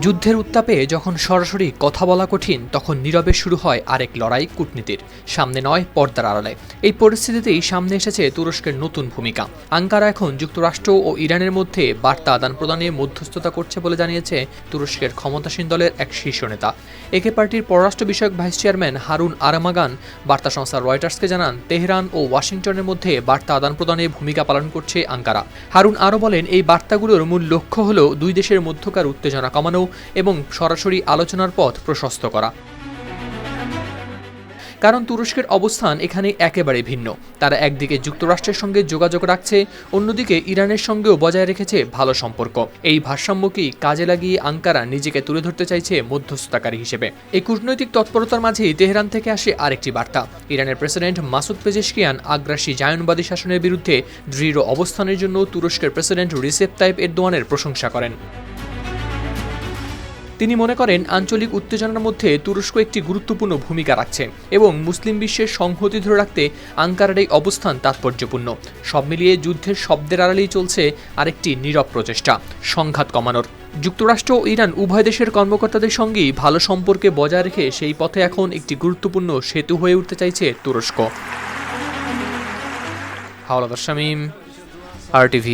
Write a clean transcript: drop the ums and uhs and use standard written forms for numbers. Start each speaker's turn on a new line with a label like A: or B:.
A: যুদ্ধের উত্তাপে যখন সরাসরি কথা বলা কঠিন, তখন নীরবে শুরু হয় আরেক লড়াই কূটনীতির। সামনে নয়, পর্দার আড়ালে। এই পরিস্থিতিতেই সামনে এসেছে তুরস্কের নতুন ভূমিকা। আঙ্কারা এখন যুক্তরাষ্ট্র ও ইরানের মধ্যে বার্তা আদান প্রদানে মধ্যস্থতা করছে বলে জানিয়েছে তুরস্কের ক্ষমতাসীন দলের এক শীর্ষ নেতা। একে পার্টির পররাষ্ট্র বিষয়ক ভাইস চেয়ারম্যান হারুন আরামাগান বার্তা সংস্থা রয়টার্সকে জানান, তেহরান ও ওয়াশিংটনের মধ্যে বার্তা আদান প্রদানে ভূমিকা পালন করছে আঙ্কারা। হারুন আরও বলেন, এই বার্তাগুলোর মূল লক্ষ্য হল দুই দেশের মধ্যকার উত্তেজনা কমানো এবং সরাসরি আলোচনার পথ প্রশস্ত করা। কারণ তুরস্কের অবস্থান এখানে একেবারে ভিন্ন। তারা একদিকে যুক্তরাষ্ট্রের সঙ্গে যোগাযোগ রাখছে, অন্যদিকে ইরানের সঙ্গেও বজায় রেখেছে ভালো সম্পর্ক। এই ভারসাম্যকেই কাজে লাগিয়ে আঙ্কারা নিজেকে তুলে ধরতে চাইছে মধ্যস্থতাকারী হিসেবে। এই কূটনৈতিক তৎপরতার মাঝেই তেহরান থেকে আসে আরেকটি বার্তা। ইরানের প্রেসিডেন্ট মাসুদ পেজেশকিয়ান আগ্রাসী জায়নবাদী শাসনের বিরুদ্ধে দৃঢ় অবস্থানের জন্য তুরস্কের প্রেসিডেন্ট রিসেপ তাইপ এরদোয়ানের প্রশংসা করেন। তিনি মনে করেন, আঞ্চলিক উত্তেজনার মধ্যে তুরস্ক একটি গুরুত্বপূর্ণ ভূমিকা রাখছে এবং মুসলিম বিশ্বের সংহতি ধরে রাখতে আঙ্কারার এই অবস্থান তাৎপর্যপূর্ণ। সব মিলিয়ে যুদ্ধের শব্দের আড়ালেই চলছে আরেকটি নীরব প্রচেষ্টা সংঘাত কমানোর। যুক্তরাষ্ট্র ও ইরান উভয় দেশের কর্মকর্তাদের সঙ্গেই ভালো সম্পর্কে বজায় রেখে সেই পথে এখন একটি গুরুত্বপূর্ণ সেতু হয়ে উঠতে চাইছে তুরস্ক। হাওলাদার শামীম, RTV।